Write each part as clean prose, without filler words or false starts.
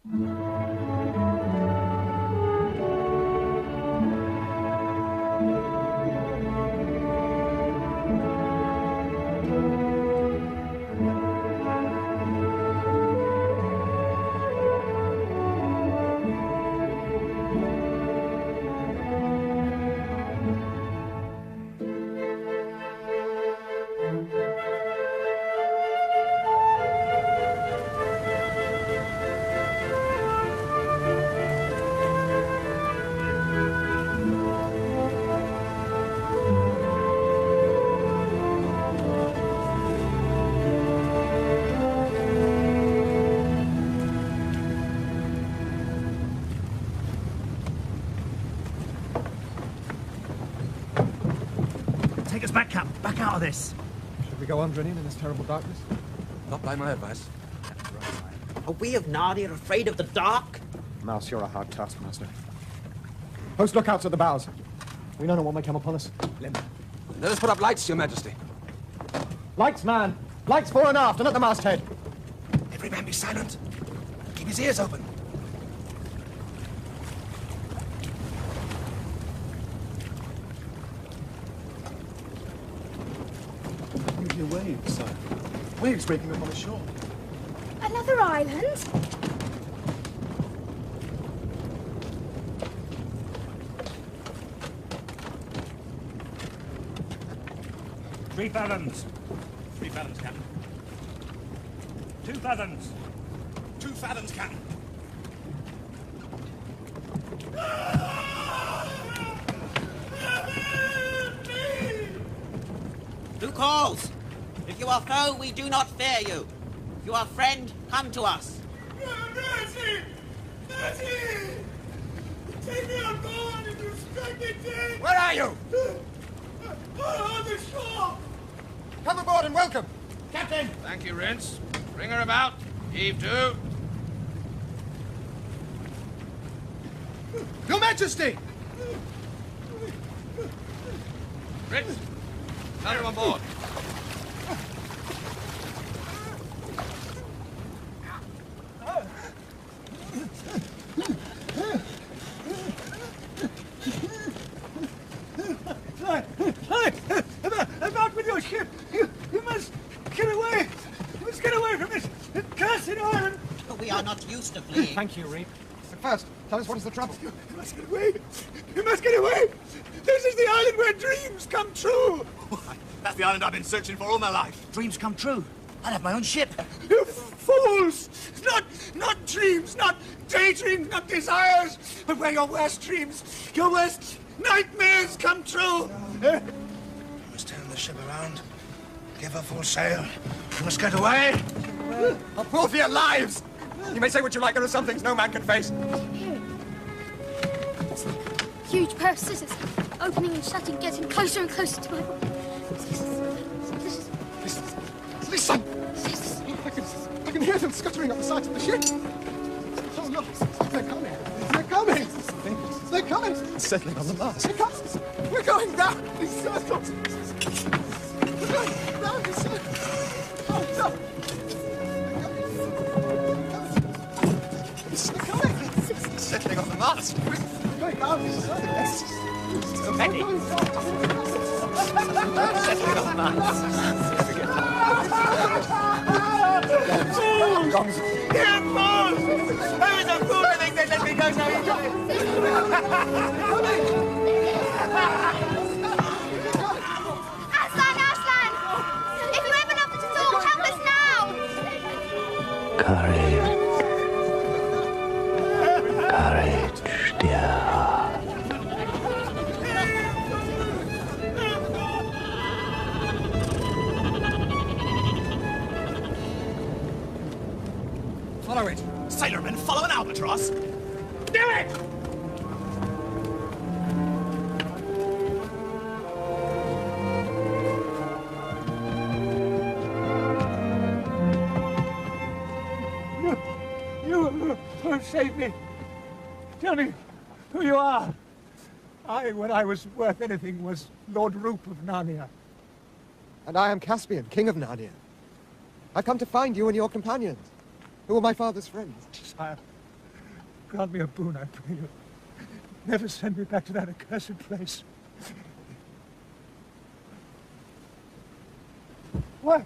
Take us back, Cap. Back out of this. Should we go on drilling in this terrible darkness? Not by my advice. Are we of Narnia afraid of the dark? Mouse, you're a hard taskmaster. Post lookouts at the bows. We don't know what may come upon us. Let us put up lights, Your Majesty. Lights, man! Lights fore and aft, and at the masthead! Every man be silent. Keep his ears open. You hear waves, sir. Waves breaking up on the shore. Another island? Three fathoms. 3 fathoms, Captain. 2 fathoms. 2 fathoms, Captain. Who calls? If you are foe, we do not fear you. If you are friend, come to us. Mercy! Mercy! Take me on board and you strike me dead! Where are you? On the shore! Come aboard and welcome! Captain! Thank you, Rince. Bring her about. Heave to. Your Majesty! Rince, carry him on board. About with your ship. You must get away. You must get away from this cursed island. But we are not used to fleeing. Thank you, Reed. But first, tell us what is the trouble. You must get away. You must get away. This is the island where dreams come true. That's the island I've been searching for all my life. Dreams come true. I'll have my own ship. You fools! Not dreams, not daydreams, not desires, but where your worst dreams, your worst nightmares come true. You must turn the ship around, give her full sail. You must get away. I'll pull for your lives! You may say what you like, there are some things no man can face. Here. Huge pair of scissors, opening and shutting, getting closer and closer to my body. Scissors. Listen! I can hear them scuttering up the sides of the ship. Oh, look, they're coming. They're coming. They're coming. Settling on the mast. They're coming. We're going round in circles. We're going round in circles. Oh, no. They're coming. Settling on the mast. We're going round in circles. Ready? Settling on the mast. Fools! You're fools! Who's a fool to think they let me go so easily? Aslan! If you ever knock at all, help us now! Courage, dear heart. Follow it. Sailormen, follow an albatross. Do it! You save me. Tell me who you are. When I was worth anything, was Lord Roop of Narnia. And I am Caspian, King of Narnia. I've come to find you and your companions, who were my father's friends. Sire, grant me a boon, I pray you. Never send me back to that accursed place. What?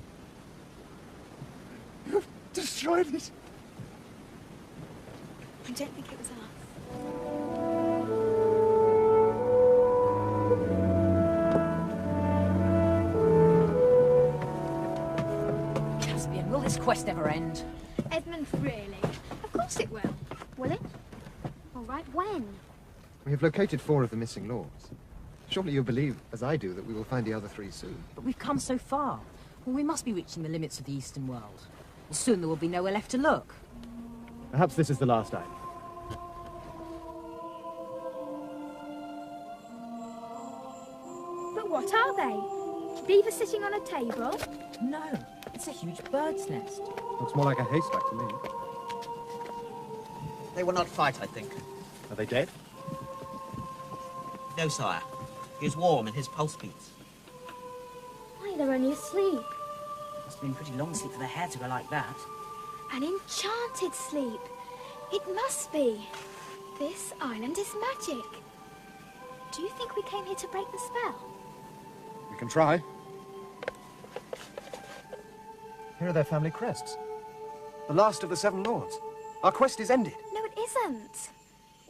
You've destroyed it. I don't think it was us. Caspian, will this quest ever end? Edmund, really? Of course it will. Will it? All right, when? We have located 4 of the missing lords. Surely you believe, as I do, that we will find the other 3 soon. But we've come so far. Well, we must be reaching the limits of the Eastern world. And soon there will be nowhere left to look. Perhaps this is the last island. But what are they? Beavers sitting on a table? No, it's a huge bird's nest. Looks more like a haystack to me. They will not fight, I think. Are they dead? No, sire. He is warm and his pulse beats. Why, they're only asleep. Must have been pretty long sleep for their hair to go like that. An enchanted sleep. It must be. This island is magic. Do you think we came here to break the spell? We can try. Here are their family crests. The last of the 7 lords. Our quest is ended. No, it isn't.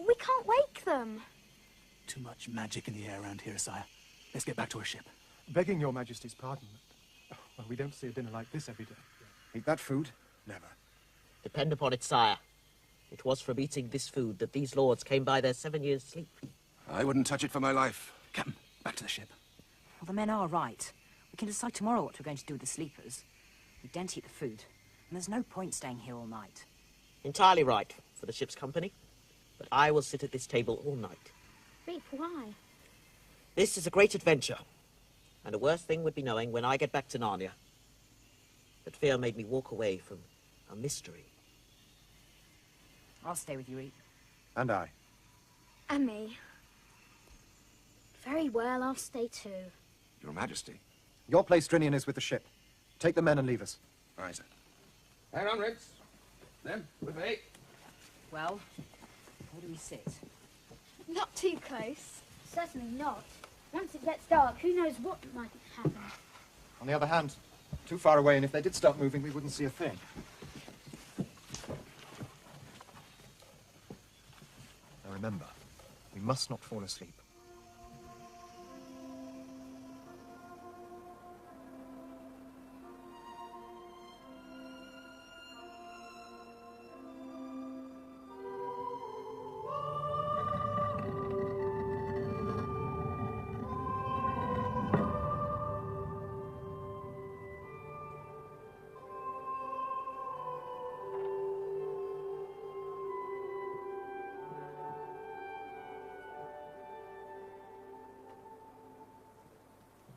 We can't wake them. Too much magic in the air around here, sire. Let's get back to our ship. Begging your majesty's pardon. Well, we don't see a dinner like this every day. Eat that food? Never. Depend upon it, sire. It was from eating this food that these lords came by their 7 years' sleep. I wouldn't touch it for my life. Captain, back to the ship. Well, the men are right. We can decide tomorrow what we're going to do with the sleepers. We don't eat the food, and there's no point staying here all night. Entirely right for the ship's company. But I will sit at this table all night. Beep, why? This is a great adventure. And the worst thing would be knowing when I get back to Narnia that fear made me walk away from a mystery. I'll stay with you, Reap. And I. And me. Very well, I'll stay too. Your Majesty. Your place, Drinian, is with the ship. Take the men and leave us. Aye, sir. Hang on, Ritz. Them, with me. Well, where do we sit? Not too close. Certainly not. Once it gets dark, who knows what might happen. On the other hand, too far away, and if they did start moving, we wouldn't see a thing. Now remember, we must not fall asleep.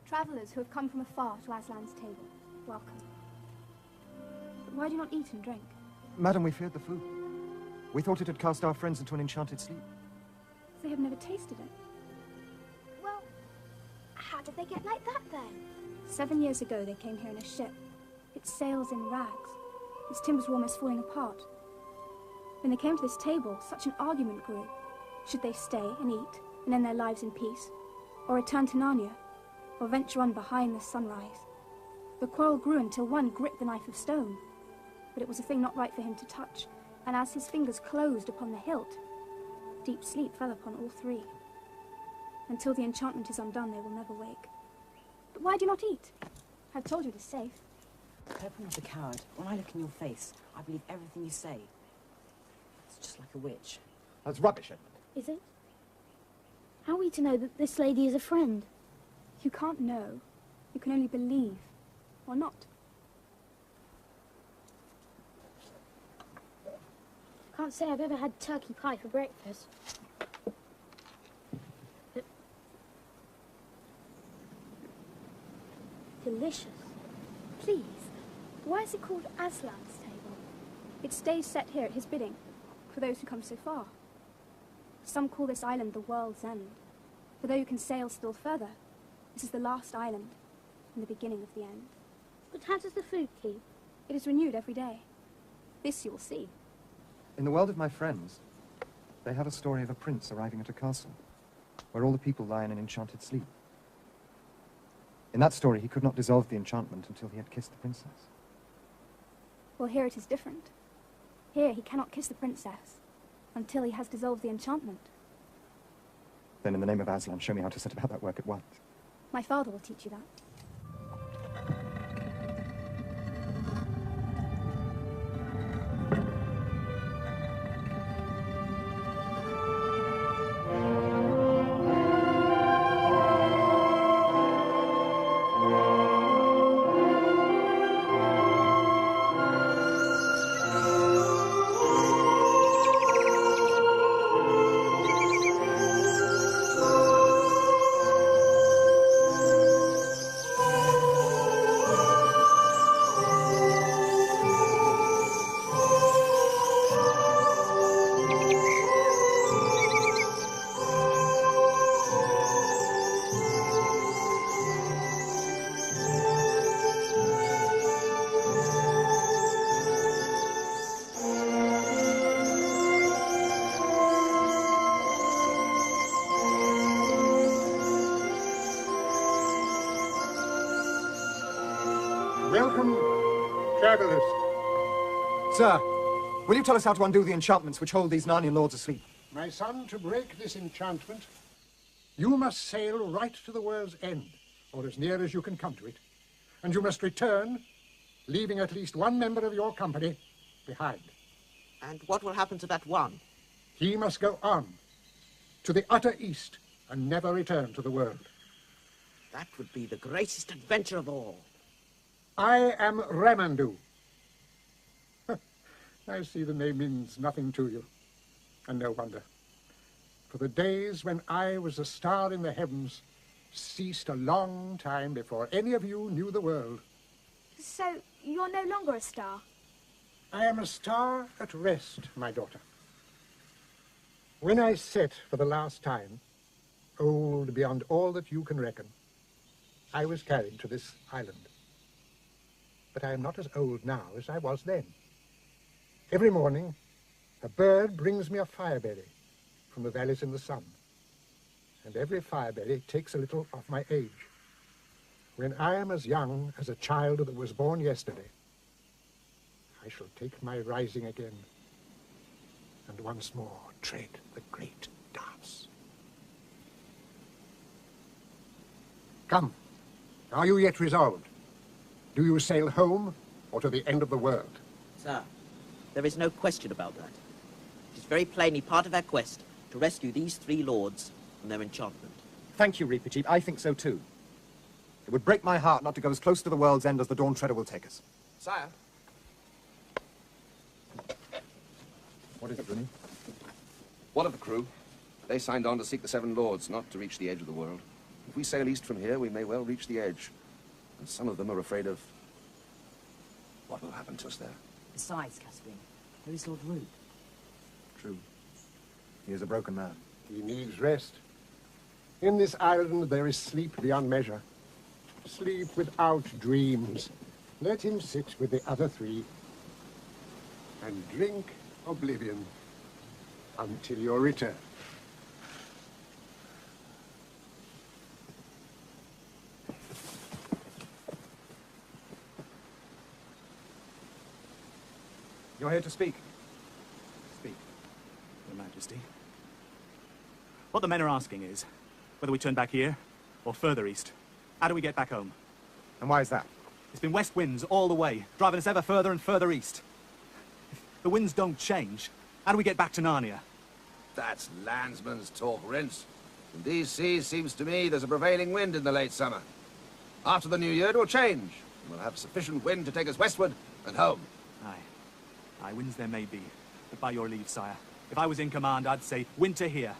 Travellers who have come from afar to Aslan's table, welcome. But why do you not eat and drink? Madam, we feared the food. We thought it had cast our friends into an enchanted sleep. They have never tasted it. Well, how did they get like that then? 7 years ago they came here in a ship. Its sails in rags. Its timbers were almost falling apart. When they came to this table, such an argument grew. Should they stay and eat and end their lives in peace? Or return to Narnia? Or venture on behind the sunrise? The quarrel grew until one gripped the knife of stone. But it was a thing not right for him to touch, and as his fingers closed upon the hilt, deep sleep fell upon all 3. Until the enchantment is undone, they will never wake. But why do you not eat? I've told you it is safe. Hope I'm not a coward. When I look in your face, I believe everything you say. It's just like a witch. That's rubbish, Edmund. Is it? How are we to know that this lady is a friend? You can't know. You can only believe, or not. Can't say I've ever had turkey pie for breakfast. But delicious. Please, why is it called Aslan's table? It stays set here at his bidding, for those who come so far. Some call this island the world's end, for though you can sail still further, this is the last island, and the beginning of the end. But how does the food keep? It is renewed every day. This you will see. In the world of my friends, They have a story of a prince arriving at a castle, where all the people lie in an enchanted sleep. In that story, he could not dissolve the enchantment until he had kissed the princess. Well, here it is different. Here he cannot kiss the princess until he has dissolved the enchantment. Then, in the name of Aslan, show me how to set about that work at once. My father will teach you that. Welcome, travelers. Sir, will you tell us how to undo the enchantments which hold these Narnian lords asleep? My son, to break this enchantment, you must sail right to the world's end, or as near as you can come to it. And you must return, leaving at least one member of your company behind. And what will happen to that one? He must go on to the utter east and never return to the world. That would be the greatest adventure of all. I am Ramandu. I see the name means nothing to you, and no wonder. For the days when I was a star in the heavens ceased a long time before any of you knew the world. So, you're no longer a star? I am a star at rest, my daughter. When I set for the last time, old beyond all that you can reckon, I was carried to this island. But I am not as old now as I was then. Every morning, a bird brings me a fireberry from the valleys in the sun. And every fireberry takes a little of my age. When I am as young as a child that was born yesterday, I shall take my rising again and once more tread the great dance. Come, are you yet resolved? Do you sail home or to the end of the world? Sir, there is no question about that. It is very plainly part of our quest to rescue these three lords from their enchantment. Thank you, Reaper Chief. I think so too. It would break my heart not to go as close to the world's end as the Dawn Treader will take us. Sire. What is it, Rooney? One of the crew. They signed on to seek the Seven Lords, not to reach the edge of the world. If we sail east from here, we may well reach the edge. And some of them are afraid of what will happen to us there. Besides, Caspian, there is Lord Root. True. He is a broken man. He needs rest. In this island there is sleep beyond measure. Sleep without dreams. Let him sit with the other three and drink oblivion until your return. You're here to speak. Speak, Your Majesty. What the men are asking is whether we turn back here or further east. How do we get back home? And why is that? It's been west winds all the way, driving us ever further and further east. If the winds don't change, how do we get back to Narnia? That's landsman's talk, Rince. In these seas, seems to me, there's a prevailing wind in the late summer. After the new year, it will change, and we'll have sufficient wind to take us westward and home. Aye, winds there may be, but by your leave, sire, if I was in command, I'd say winter here,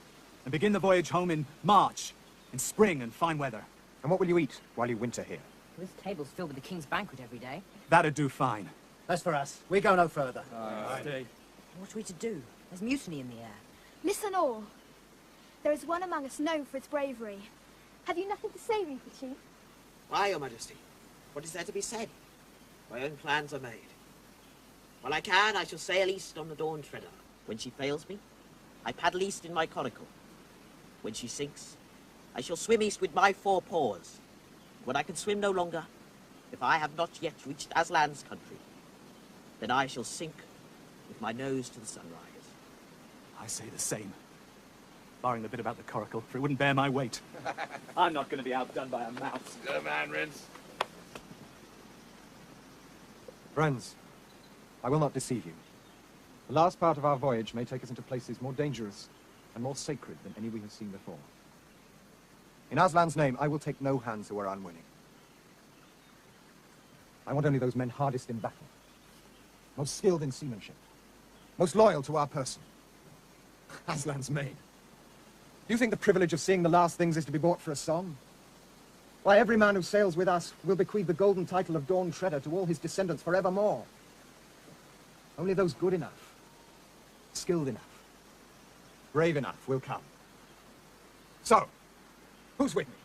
and begin the voyage home in March, in spring and fine weather. And what will you eat while you winter here? This table's filled with the king's banquet every day. That'd do fine. As for us, we go no further. Stay. What are we to do? There's mutiny in the air. Listen all. There is one among us known for its bravery. Have you nothing to say, Reaper Chief? Why, Your Majesty? What is there to be said? My own plans are made. While I can, I shall sail east on the Dawn Treader. When she fails me, I paddle east in my chronicle. When she sinks, I shall swim east with my 4 paws. When I can swim no longer, if I have not yet reached Aslan's country, then I shall sink with my nose to the sunrise. I say the same. Barring the bit about the coracle, for it wouldn't bear my weight. I'm not going to be outdone by a mouse. Good man, Rince. Friends, I will not deceive you. The last part of our voyage may take us into places more dangerous and more sacred than any we have seen before. In Aslan's name, I will take no hands who are unwilling. I want only those men hardest in battle, most skilled in seamanship, most loyal to our person. Aslan's maid. Do you think the privilege of seeing the last things is to be bought for a song? Why, every man who sails with us will bequeath the golden title of Dawn Treader to all his descendants forevermore. Only those good enough, skilled enough, brave enough will come. So, who's with me?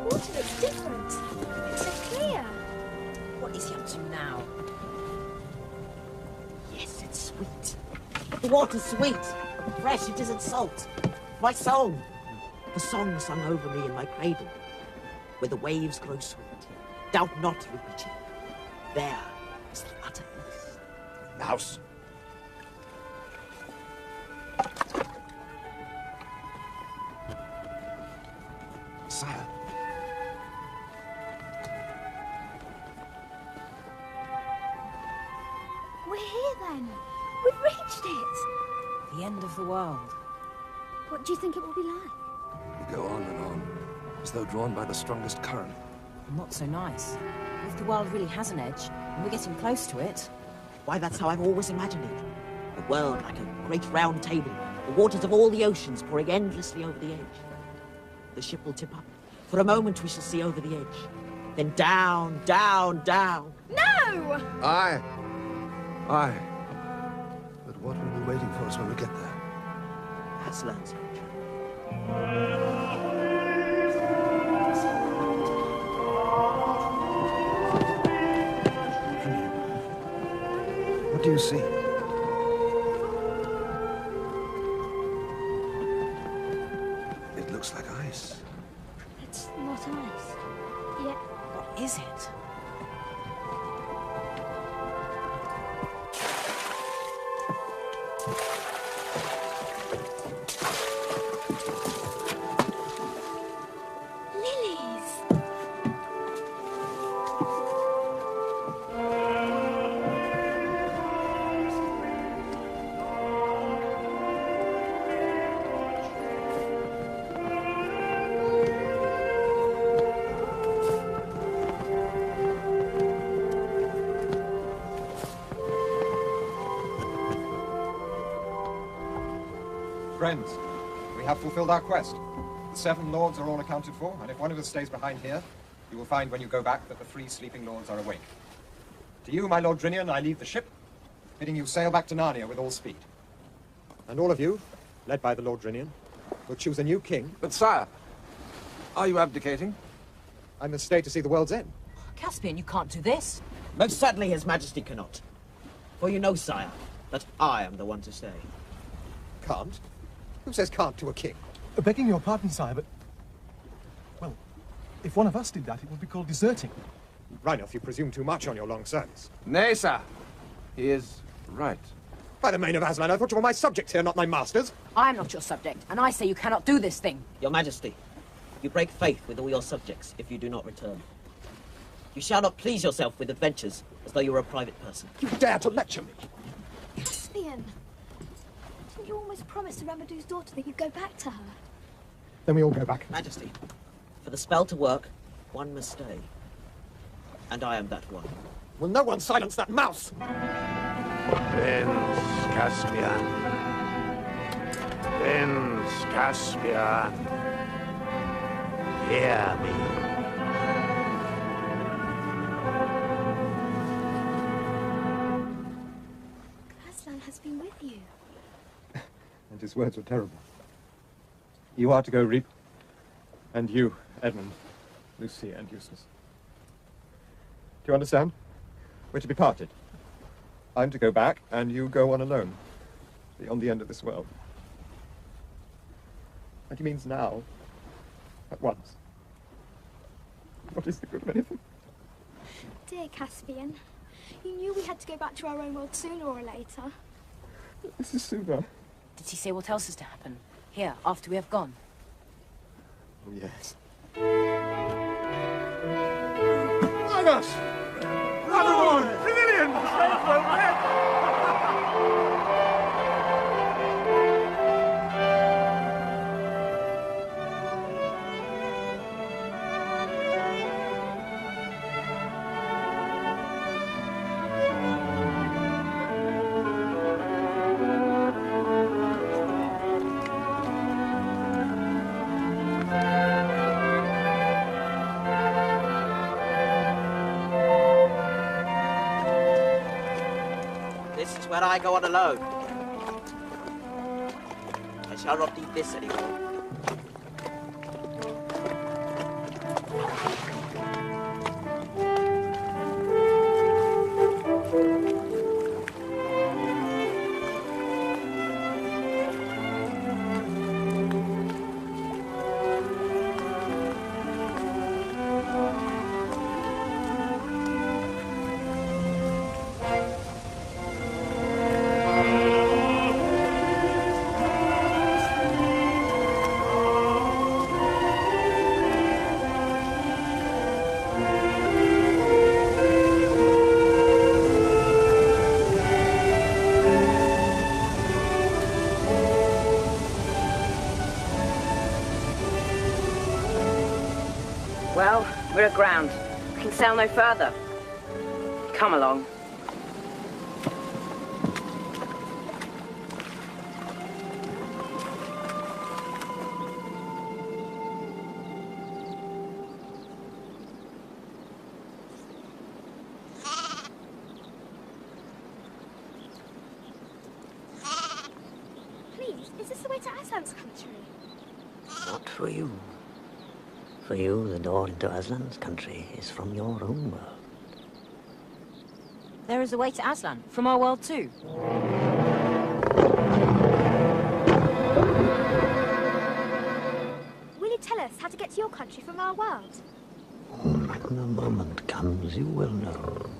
Water looks different. It's so clear. What is he up to now? Yes, it's sweet. The water's sweet. Fresh, it isn't salt. My song. The song sung over me in my cradle. Where the waves grow sweet. Doubt not, Luigi. There is the utter east. Mouse. Sire. We're here then. We've reached it. The end of the world. What do you think it will be like? We go on and on, as though drawn by the strongest current. Not so nice. If the world really has an edge, and we're getting close to it. Why, that's how I've always imagined it. The world like a great round table. The waters of all the oceans pouring endlessly over the edge. The ship will tip up. For a moment we shall see over the edge. Then down, down, down. No! Aye. Aye. But what will be waiting for us when we get there? Aslan's country. What do you see? It looks like ice. It's not ice. Yet. What is it? Friends, we have fulfilled our quest. The 7 lords are all accounted for, and if one of us stays behind here, you will find when you go back that the 3 sleeping lords are awake. To you, my Lord Drinian, I leave the ship, bidding you sail back to Narnia with all speed. And all of you, led by the Lord Drinian, will choose a new king. But sire, are you abdicating? I must stay to see the world's end. Caspian, you can't do this. Most certainly His Majesty cannot. For you know, sire, that I am the one to stay. Can't? Who says can't to a king? Begging your pardon, sire, but... Well, if one of us did that, it would be called deserting. Reinulf, you presume too much on your long service. Nay, sir. He is right. By the mane of Aslan, I thought you were my subjects here, not my masters. I'm not your subject, and I say you cannot do this thing. Your Majesty, you break faith with all your subjects if you do not return. You shall not please yourself with adventures as though you were a private person. You dare to lecture me? Caspian! Didn't you almost promise to Ramadu's daughter that you'd go back to her? Then we all go back. Majesty, for the spell to work, one must stay. And I am that one. Will no one silence that mouse? Prince Caspian. Prince Caspian. Hear me. Aslan has been with you. And his words were terrible. You are to go reap, and you, Edmund, Lucy, and Eustace. you understand? We're to be parted. I'm to go back, and you go on alone, beyond the end of this world. And he means now, at once. What is the good of anything? Dear Caspian, you knew we had to go back to our own world sooner or later. This is sooner. Did he say what else is to happen? Here, after we have gone? Oh, yes. Argos! Everyone! Civilians! This is where I go on alone. I shall not need this anymore. Well, we're aground. We can sail no further. Come along. Please, is this the way to Aslan's country? Not for you. For you, the door into Aslan's country is from your own world. There is a way to Aslan, from our world too. Will you tell us how to get to your country from our world? When the moment comes, you will know.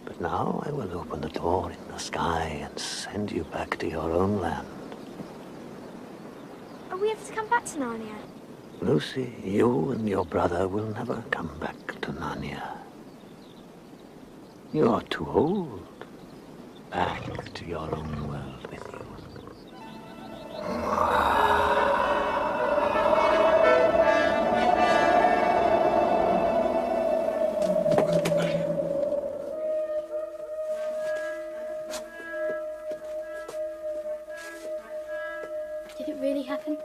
But now I will open the door in the sky and send you back to your own land. Are we ever to come back to Narnia? Lucy, you and your brother will never come back to Narnia. You are too old. Back to your own world with you. Did it really happen?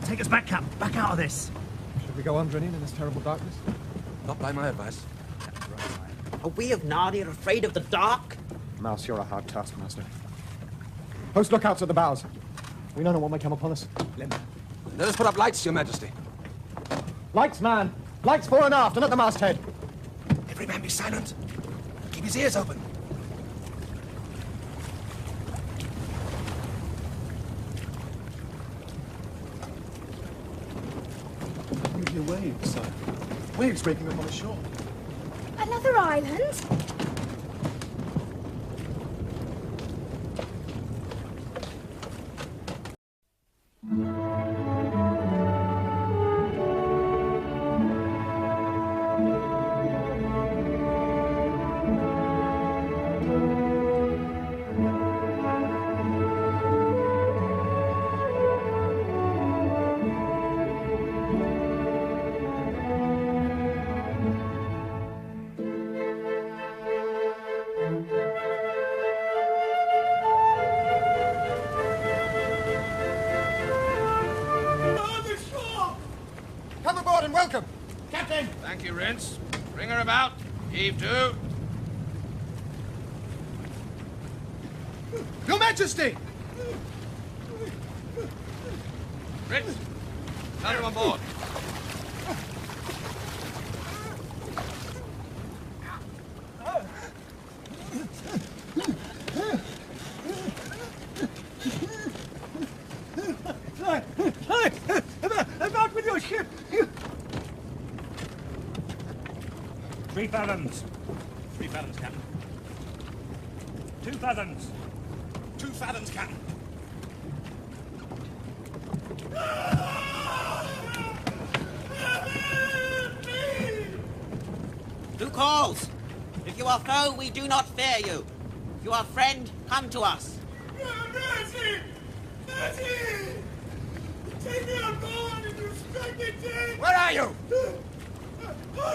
Take us back, Cap. Back out of this. Should we go on, Drinning, in this terrible darkness? Not by my advice. Are we of Narnia afraid of the dark? Mouse, you're a hard taskmaster. Post lookouts at the bows. We don't know what may come upon us. Let us put up lights, Your Majesty. Lights, man! Lights fore and aft, and at the masthead. Every man be silent. Keep his ears open. Maybe a wave, sire. Waves breaking up on the shore. Another island? Come aboard and welcome. Captain! Thank you, Rince. Bring her about. Heave to. Your Majesty! Rince, tell her on board. About with your ship! 3 fathoms. 3 fathoms, Captain. 2 fathoms. 2 fathoms, Captain. Who calls? If you are foe, we do not fear you. If you are friend, come to us. Mercy! Mercy! Take me on board and you strike me dead! Where are you?